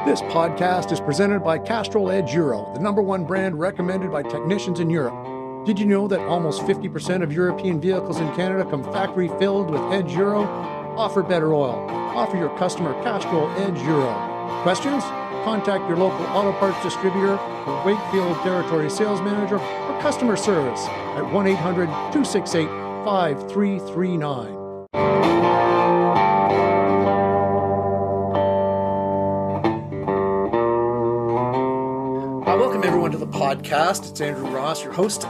This podcast is presented by Castrol Edge Euro, the number one brand recommended by technicians in Europe. Did you know that almost 50% of European vehicles in Canada come factory filled with Edge Euro? Offer better oil. Offer your customer Castrol Edge Euro. Questions? Contact your local auto parts distributor or Wakefield Territory Sales Manager or customer service at 1-800-268-5339. Welcome everyone to the podcast. It's Andrew Ross, your host.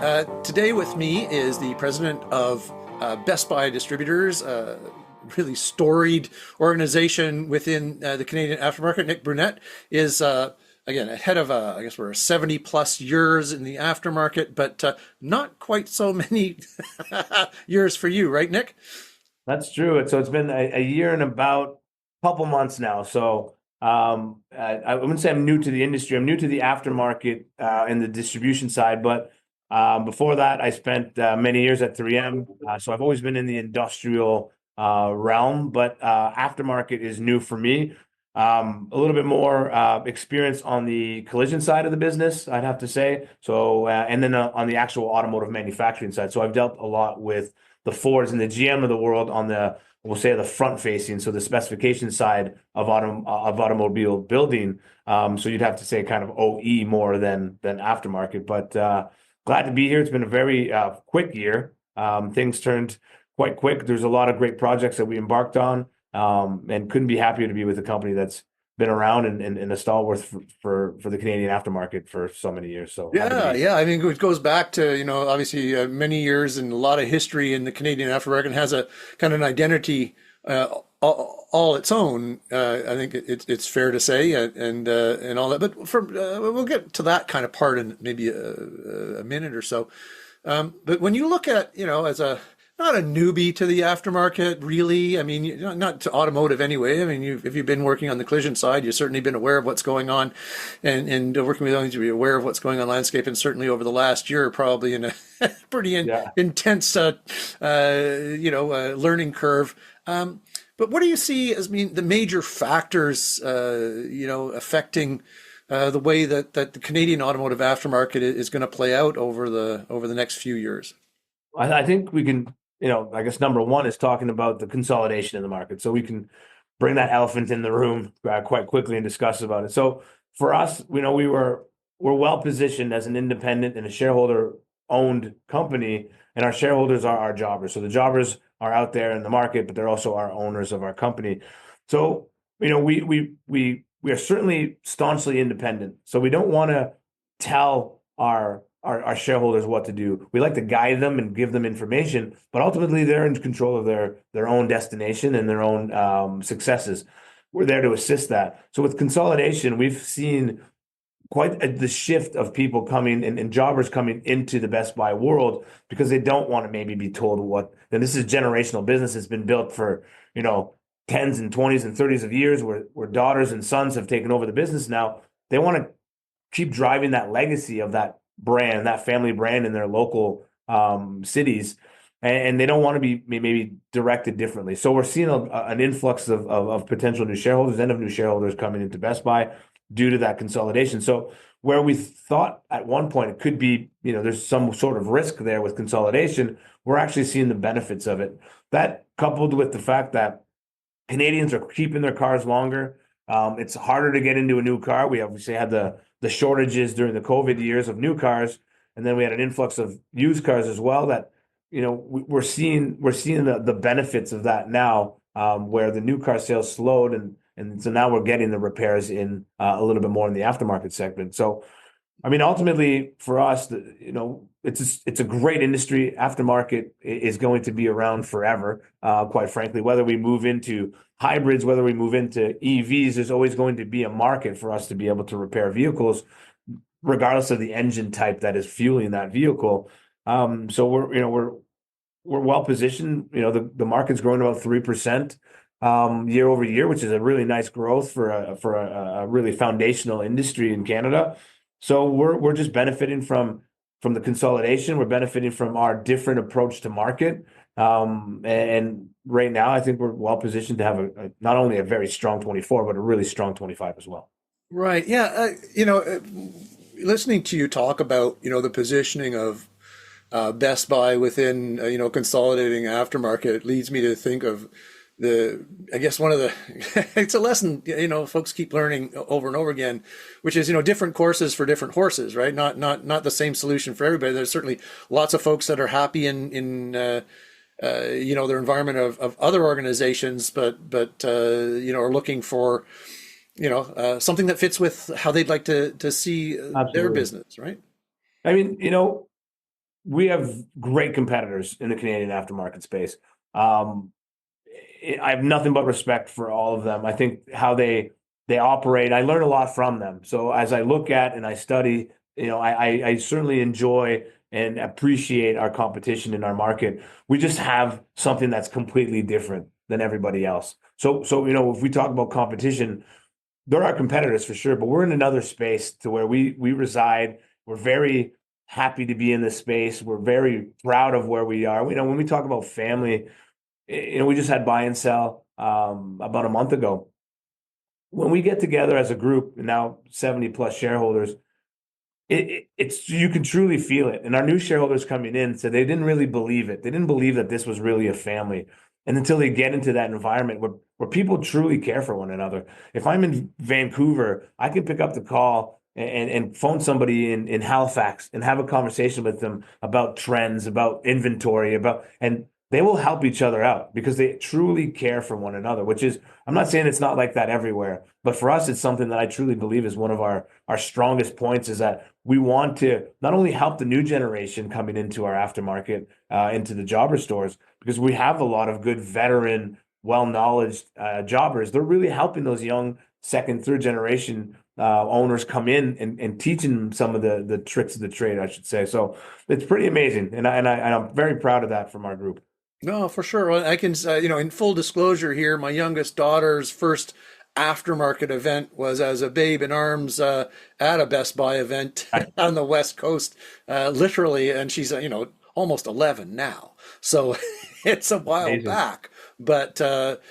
Today with me is the president of Bestbuy Distributors, really storied organization within the Canadian aftermarket. Nick Brunet is, again, ahead of, I guess we're 70 plus years in the aftermarket, but not quite so many years for you, right, Nick? That's true. So it's been a year and about a couple months now. So I wouldn't say I'm new to the industry. I'm new to the aftermarket and the distribution side. But before that, I spent many years at 3M. So I've always been in the industrial realm, but aftermarket is new for me. A little bit more experience on the collision side of the business, I'd have to say. So and then on the actual automotive manufacturing side. So I've dealt a lot with the Fords and the GM of the world on the, we'll say, the front facing, so the specification side of automobile building. So you'd have to say kind of OE more than aftermarket. But glad to be here. It's been a very quick year. Things turned quite quick. There's a lot of great projects that we embarked on, and couldn't be happier to be with a company that's been around and a stalwart for the Canadian aftermarket for so many years. So Yeah. I mean, it goes back to, obviously many years and a lot of history in the Canadian aftermarket, and has a kind of an identity all its own. I think it's fair to say, and all that. But we'll get to that kind of part in maybe a minute or so. But when you look at, as not a newbie to the aftermarket, really. I mean, not to automotive anyway. I mean, if you've been working on the collision side, you've certainly been aware of what's going on, and working with others, you'll be aware of what's going on landscape, and certainly over the last year, probably in a pretty intense, learning curve. But what do you see as the major factors, affecting the way that the Canadian automotive aftermarket is going to play out over the next few years? I think we can. I guess number one is talking about the consolidation in the market. So we can bring that elephant in the room quite quickly and discuss about it. So for us, we're well positioned as an independent and a shareholder owned company, and our shareholders are our jobbers. So the jobbers are out there in the market, but they're also our owners of our company. So we are certainly staunchly independent. So we don't want to tell our shareholders what to do. We like to guide them and give them information, but ultimately they're in control of their own destination and their own successes. We're there to assist that. So with consolidation, we've seen quite the shift of people coming and jobbers coming into the Best Buy world because they don't want to maybe be told what. And this is generational business. It's been built for tens and 20s and 30s of years, where daughters and sons have taken over the business now. They want to keep driving that legacy of that brand, that family brand in their local cities, and they don't want to be maybe directed differently. So we're seeing an influx of potential new shareholders and of new shareholders coming into Best Buy due to that consolidation. So where we thought at one point it could be, there's some sort of risk there with consolidation, we're actually seeing the benefits of it. That, coupled with the fact that Canadians are keeping their cars longer, it's harder to get into a new car. We obviously had the shortages during the COVID years of new cars, and then we had an influx of used cars as well. That we're seeing the benefits of that now, where the new car sales slowed, and so now we're getting the repairs in a little bit more in the aftermarket segment. So, I mean, ultimately for us, it's a great industry. Aftermarket is going to be around forever, quite frankly. Whether we move into hybrids, whether we move into EVs, there's always going to be a market for us to be able to repair vehicles, regardless of the engine type that is fueling that vehicle. So we're well positioned. The market's growing about 3% year over year, which is a really nice growth for a really foundational industry in Canada. So we're just benefiting from the consolidation. We're benefiting from our different approach to market. And right now, I think we're well positioned to have not only a very strong 24, but a really strong 25 as well. Right. Yeah. Listening to you talk about, the positioning of Best Buy within, consolidating aftermarket leads me to think of I guess one of the, it's a lesson, folks keep learning over and over again, which is, different courses for different horses, right? Not the same solution for everybody. There's certainly lots of folks that are happy in their environment of other organizations, but are looking for, something that fits with how they'd like to see their Absolutely. business, right? I mean, we have great competitors in the Canadian aftermarket space. Um, I have nothing but respect for all of them. I think how they operate, I learn a lot from them. So as I look at and I study, I certainly enjoy and appreciate our competition in our market. We just have something that's completely different than everybody else. So if we talk about competition, there are competitors for sure, but we're in another space to where we reside. We're very happy to be in this space. We're very proud of where we are. When we talk about family, we just had buy and sell about a month ago. When we get together as a group, and now 70 plus shareholders, it's you can truly feel it. And our new shareholders coming in said they didn't really believe it. They didn't believe that this was really a family. And until they get into that environment where people truly care for one another. If I'm in Vancouver, I can pick up the call and phone somebody in Halifax and have a conversation with them about trends, about inventory, and they will help each other out because they truly care for one another, which is, I'm not saying it's not like that everywhere, but for us, it's something that I truly believe is one of our strongest points is that we want to not only help the new generation coming into our aftermarket, into the jobber stores, because we have a lot of good veteran, well-knowledge jobbers. They're really helping those young second, third generation owners come in and teaching them some of the tricks of the trade, I should say. So it's pretty amazing, and I'm very proud of that from our group. No, for sure. Well, I can, in full disclosure here, my youngest daughter's first aftermarket event was as a babe in arms at a Best Buy event on the West Coast, literally, and she's, almost 11 now. So it's a while Amazing. back. But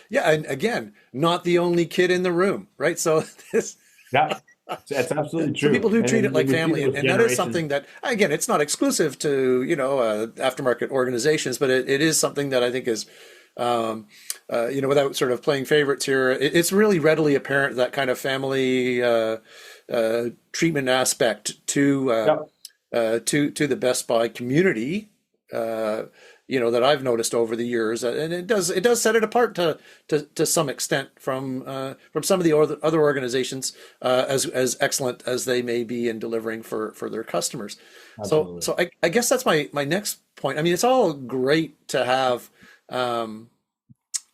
yeah, and again, not the only kid in the room, right? So this Yeah, that's absolutely so people true. do And treat it then like we see family, and, those and that is generations. something that, again, it's not exclusive to aftermarket organizations, but it is something that I think is, without sort of playing favorites here, it's really readily apparent that kind of family treatment aspect Yep, to the Best Buy community. Uh, that I've noticed over the years, and it does set it apart to some extent from some of the other organizations, as excellent as they may be in delivering for their customers. So absolutely. so I guess that's my next point. I mean, it's all great to have um,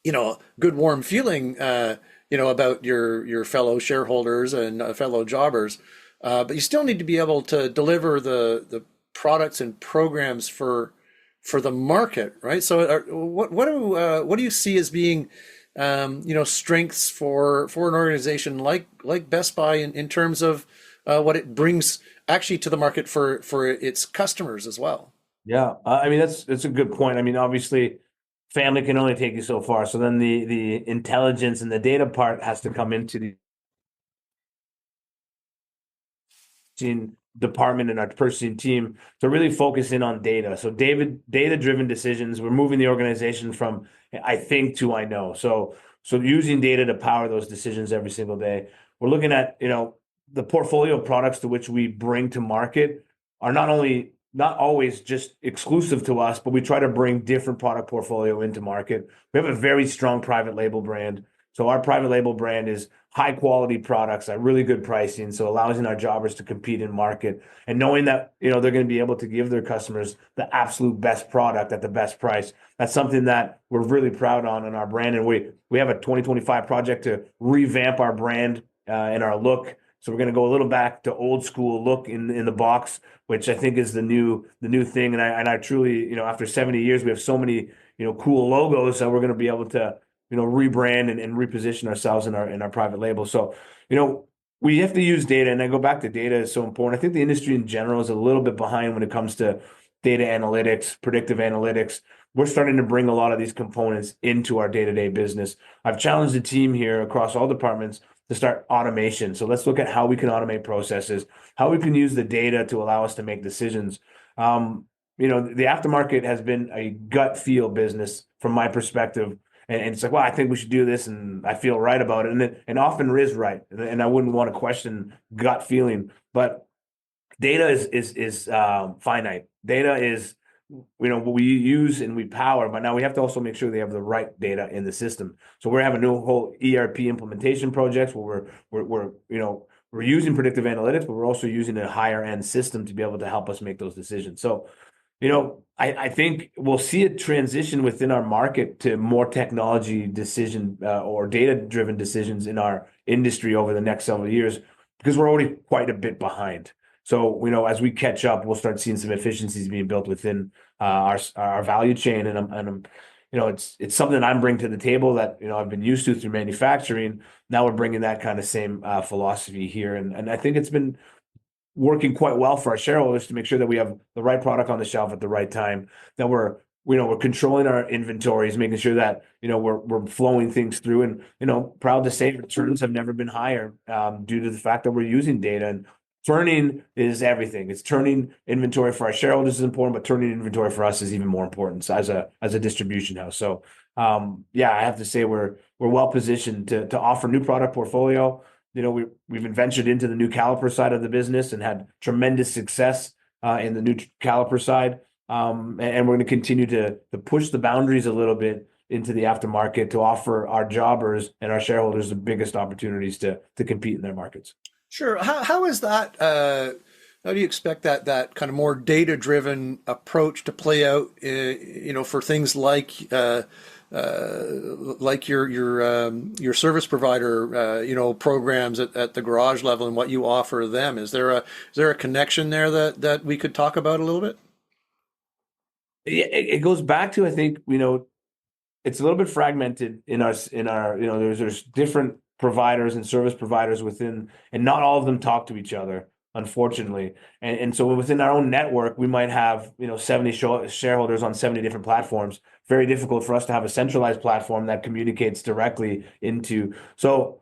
good warm feeling about your fellow shareholders and fellow jobbers, but you still need to be able to deliver the products and programs for the market, right? So, what do you see as being, strengths for an organization like Best Buy in terms of what it brings actually to the market for its customers as well? Yeah, I mean that's a good point. I mean, obviously, family can only take you so far. So then the intelligence and the data part has to come into the purchasing department and our purchasing team to really focus in on data. So data-driven decisions. We're moving the organization from I think to I know. So using data to power those decisions every single day. We're looking at, the portfolio of products to which we bring to market are not always just exclusive to us, but we try to bring different product portfolio into market. We have a very strong private label brand. So our private label brand is high quality products at really good pricing. So allowing our jobbers to compete in market and knowing that, they're going to be able to give their customers the absolute best product at the best price. That's something that we're really proud on in our brand. And we have a 2025 project to revamp our brand and our look. So we're going to go a little back to old school look in the box, which I think is the new thing. And I truly, after 70 years, we have so many, cool logos that we're going to be able to, rebrand and reposition ourselves in our private label. So, we have to use data, and I go back to data is so important. I think the industry in general is a little bit behind when it comes to data analytics, predictive analytics. we're starting to bring a lot of these components into our day-to-day business. I've challenged the team here across all departments to start automation. So let's look at how we can automate processes, how we can use the data to allow us to make decisions. The aftermarket has been a gut feel business from my perspective. And it's like, well, I think we should do this, and I feel right about it, and often is right, and I wouldn't want to question gut feeling, but data is finite. Data is what we use and we power, but now we have to also make sure they have the right data in the system. So we're having a new whole ERP implementation projects where we're using predictive analytics, but we're also using a higher end system to be able to help us make those decisions. So I think we'll see a transition within our market to more technology decision or data-driven decisions in our industry over the next several years, because we're already quite a bit behind. So, as we catch up, we'll start seeing some efficiencies being built within our value chain, and it's something I'm bringing to the table that I've been used to through manufacturing. Now we're bringing that kind of same philosophy here, and I think it's been working quite well for our shareholders to make sure that we have the right product on the shelf at the right time, that we're controlling our inventories, making sure that we're flowing things through, and proud to say returns have never been higher due to the fact that we're using data. And turning is everything. It's turning inventory for our shareholders is important, but turning inventory for us is even more important as a distribution house. So I have to say we're well positioned to offer new product portfolio. We've ventured into the new caliper side of the business and had tremendous success in the new caliper side. And we're going to continue to push the boundaries a little bit into the aftermarket to offer our jobbers and our shareholders the biggest opportunities to compete in their markets. Sure. How is that? How do you expect that kind of more data-driven approach to play out? For things like your service provider, programs at the garage level and what you offer them. Is there a connection there that we could talk about a little bit? It goes back to, I think, it's a little bit fragmented in our there's different providers and service providers within, and not all of them talk to each other, unfortunately. And so within our own network, we might have 70 shareholders on 70 different platforms. Very difficult for us to have a centralized platform that communicates directly into. So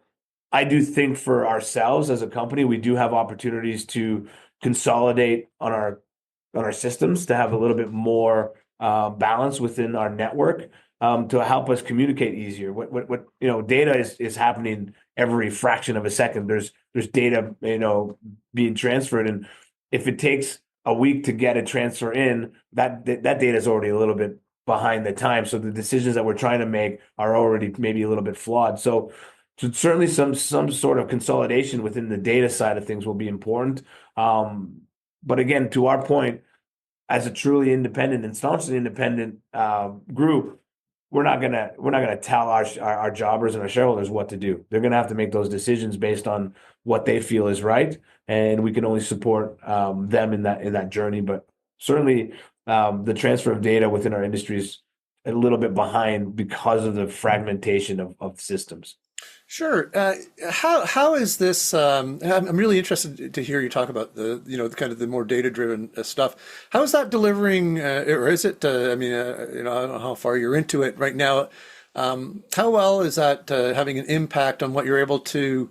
I do think for ourselves as a company, we do have opportunities to consolidate on our systems to have a little bit more balance within our network, to help us communicate easier. What data is happening every fraction of a second. There's data being transferred, and if it takes a week to get a transfer in, that data is already a little bit behind the time. So the decisions that we're trying to make are already maybe a little bit flawed. So certainly some sort of consolidation within the data side of things will be important. But again, to our point, as a truly independent and staunchly independent group, we're not gonna tell our jobbers and our shareholders what to do. They're gonna have to make those decisions based on what they feel is right, and we can only support them in that journey. But certainly, the transfer of data within our industry is a little bit behind because of the fragmentation of systems. Sure. How is this? I'm really interested to hear you talk about the kind of the more data-driven stuff. How is that delivering, or is it? I don't know how far you're into it right now. How well is that having an impact on what you're able to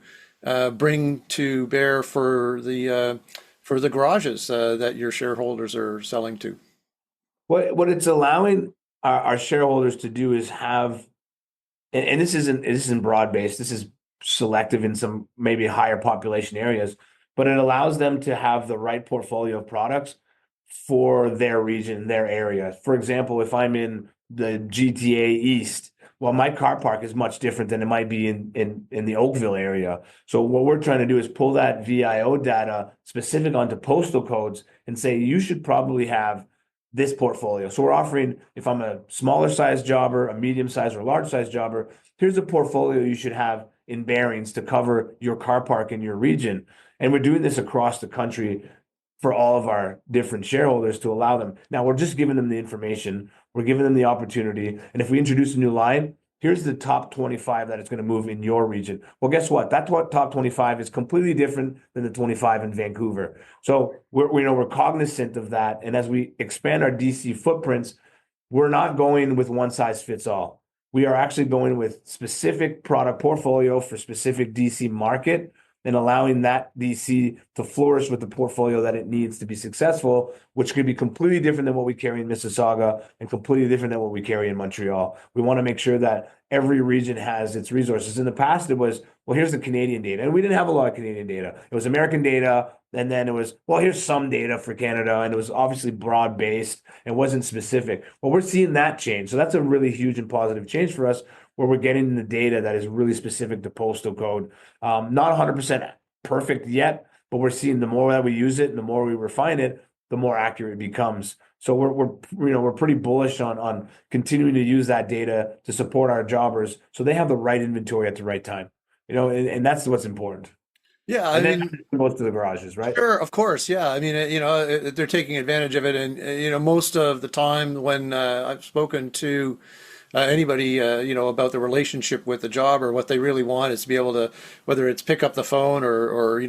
bring to bear for the garages that your shareholders are selling to? What it's allowing our shareholders to do is have. And this isn't broad based. This is selective in some maybe higher population areas, but it allows them to have the right portfolio of products for their region, their area. For example, if I'm in the GTA East, well, my car park is much different than it might be in the Oakville area. So what we're trying to do is pull that VIO data specific onto postal codes and say you should probably have this portfolio. So we're offering, if I'm a smaller size jobber, a medium size or large size jobber, here's a portfolio you should have in bearings to cover your car park in your region. And we're doing this across the country for all of our different shareholders to allow them. Now we're just giving them the information. We're giving them the opportunity. And if we introduce a new line, here's the top 25 that it's going to move in your region. Well, guess what? That top 25 is completely different than the 25 in Vancouver. So we're cognizant of that. And as we expand our DC footprints, we're not going with one size fits all. We are actually going with specific product portfolio for specific DC market and allowing that DC to flourish with the portfolio that it needs to be successful, which could be completely different than what we carry in Mississauga and completely different than what we carry in Montreal. We want to make sure that every region has its resources. In the past, it was, well, here's the Canadian data. And we didn't have a lot of Canadian data. It was American data. And then it was, well, here's some data for Canada. And it was obviously broad based and wasn't specific. Well, we're seeing that change. So that's a really huge and positive change for us, where we're getting the data that is really specific to postal code. Not 100% perfect yet, but we're seeing the more that we use it and the more we refine it, the more accurate it becomes. So we're pretty bullish on continuing to use that data to support our jobbers so they have the right inventory at the right time. And that's what's important. Yeah, I And then mean, it goes to the garages, right? sure, of course. Yeah. I mean, they're taking advantage of it. And, most of the time when I've spoken to anybody, about the relationship with the job, or what they really want is to be able to, whether it's pick up the phone or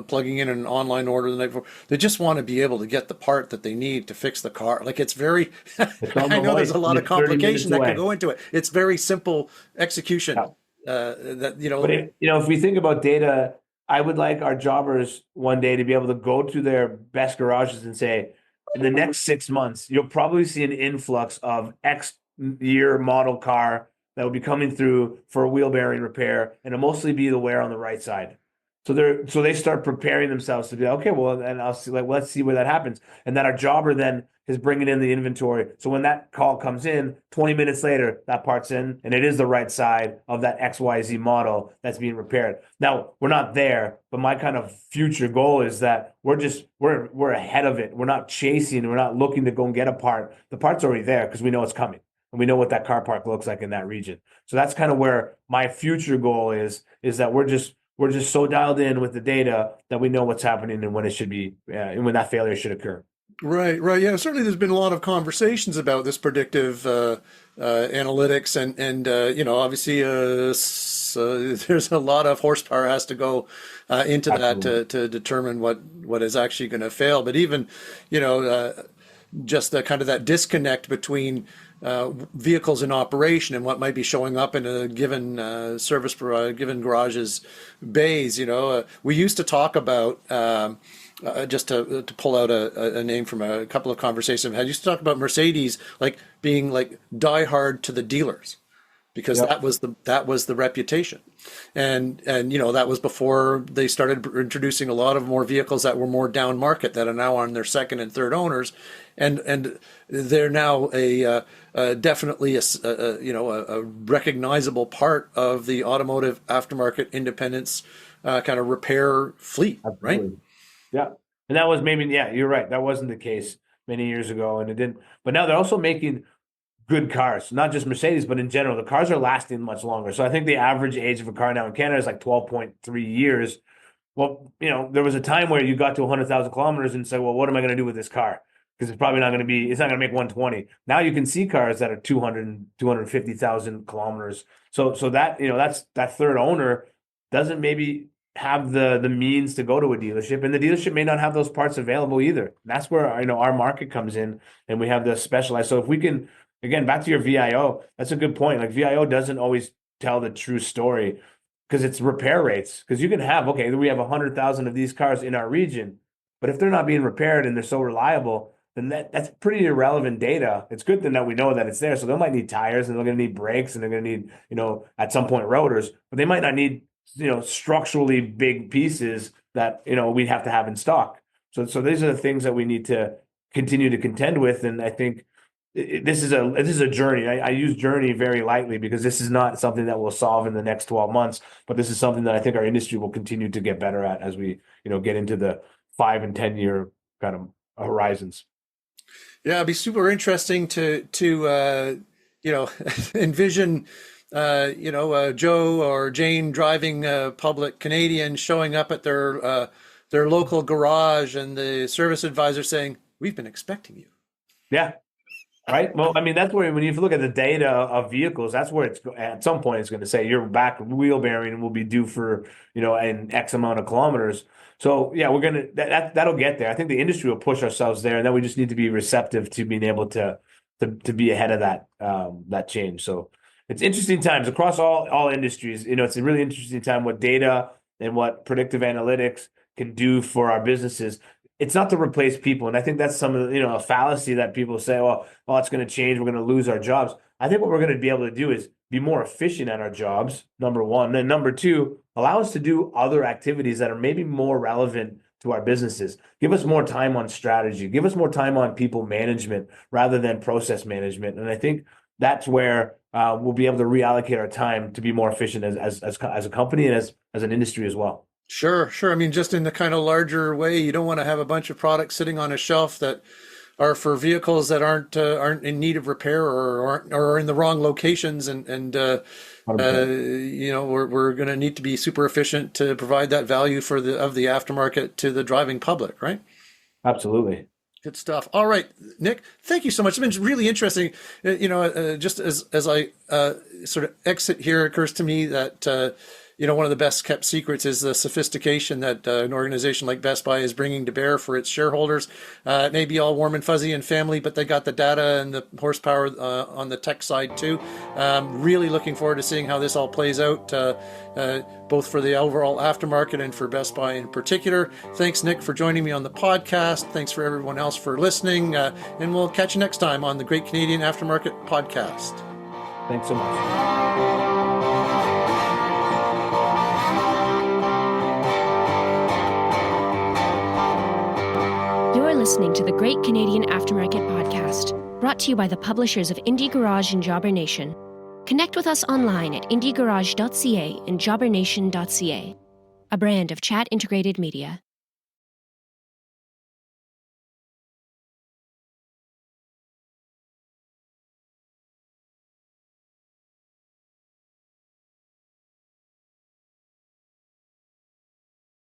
plugging in an online order the night before, they just want to be able to get the part that they need to fix the car. Like it's very, It's on I the know there's light. a lot of You're 30 minutes complication that away. could go into it. It's very simple execution. Yeah. But That. if we think about data, I would like our jobbers one day to be able to go to their best garages and say, in the next 6 months, you'll probably see an influx of X year model car that will be coming through for a wheel bearing repair, and it'll mostly be the wear on the right side. So they start preparing themselves to be okay. Well, and I'll see, like, let's see where that happens, and that our jobber then is bringing in the inventory. So when that call comes in, 20 minutes later, that part's in, and it is the right side of that XYZ model that's being repaired. Now we're not there, but my kind of future goal is that we're ahead of it. We're not chasing. We're not looking to go and get a part. The part's already there because we know it's coming. And we know what that car park looks like in that region. So that's kind of where my future goal is that we're just so dialed in with the data that we know what's happening and when it should be, and when that failure should occur. Right, right. Yeah, certainly there's been a lot of conversations about this predictive analytics and obviously there's a lot of horsepower has to go into that Absolutely. to determine what is actually going to fail. But even, you know, just the kind of that disconnect between vehicles in operation and what might be showing up in a given service provider, given garage's bays. We used to talk about just to pull out a name from a couple of conversations I've had. Used to talk about Mercedes like being like diehard to the dealers because Yep. that was the reputation, and that was before they started introducing a lot of more vehicles that were more down market that are now on their second and third owners, and they're now definitely a recognizable part of the automotive aftermarket independence kind of repair fleet, right? Absolutely. Yeah. And that was maybe, yeah, you're right. That wasn't the case many years ago. And it didn't, but now they're also making good cars, not just Mercedes, but in general, the cars are lasting much longer. So I think the average age of a car now in Canada is like 12.3 years. Well, there was a time where you got to 100,000 kilometers and said, well, what am I going to do with this car? Because it's probably not going to be, it's not going to make 120. Now you can see cars that are 200 and 250,000 kilometers. So that, that's that third owner doesn't maybe have the means to go to a dealership, and the dealership may not have those parts available either. That's where our market comes in, and we have the specialized. So if we can, again, back to your VIO, that's a good point. Like VIO doesn't always tell the true story because it's repair rates. Because you can have, okay, we have 100,000 of these cars in our region, but if they're not being repaired and they're so reliable, then that's pretty irrelevant data. It's good then that we know that it's there. So they might need tires and they're going to need brakes and they're going to need, at some point rotors, but they might not need, structurally big pieces that, we'd have to have in stock. So these are the things that we need to continue to contend with. And I think this is a journey. I use journey very lightly because this is not something that we'll solve in the next 12 months, but this is something that I think our industry will continue to get better at as we, get into the 5 and 10 year kind of horizons. Yeah, it'd be super interesting to envision Joe or Jane driving a public Canadian showing up at their local garage and the service advisor saying, "We've been expecting you." Yeah. Right. Well, I mean, that's where when you look at the data of vehicles, that's where it's at some point it's going to say your back wheel bearing will be due for, an X amount of kilometers. So yeah, we're gonna that'll get there. I think the industry will push ourselves there, and then we just need to be receptive to being able to to be ahead of that change. So it's interesting times across all industries. It's a really interesting time what data and what predictive analytics can do for our businesses. It's not to replace people. And I think that's some of the, a fallacy that people say, well, it's going to change. We're going to lose our jobs. I think what we're going to be able to do is be more efficient at our jobs, number one. And then number two, allow us to do other activities that are maybe more relevant to our businesses. Give us more time on strategy. Give us more time on people management rather than process management. And I think that's where we'll be able to reallocate our time to be more efficient as a company and as an industry as well. Sure. I mean, just in the kind of larger way, you don't want to have a bunch of products sitting on a shelf that are for vehicles that aren't in need of repair or are in the wrong locations, and we're going to need to be super efficient to provide that value for the aftermarket to the driving public, right? Absolutely. Good stuff. All right, Nick, thank you so much. It's been really interesting. Just as I sort of exit here, it occurs to me that one of the best kept secrets is the sophistication that an organization like Best Buy is bringing to bear for its shareholders. It may be all warm and fuzzy and family, but they got the data and the horsepower on the tech side too. Really looking forward to seeing how this all plays out, both for the overall aftermarket and for Best Buy in particular. Thanks, Nick, for joining me on the podcast. Thanks for everyone else for listening. And we'll catch you next time on the Great Canadian Aftermarket Podcast. Thanks so much. You're listening to the Great Canadian Aftermarket Podcast, brought to you by the publishers of Indie Garage and Jobber Nation. Connect with us online at indiegarage.ca and jobbernation.ca, a brand of Chat Integrated Media.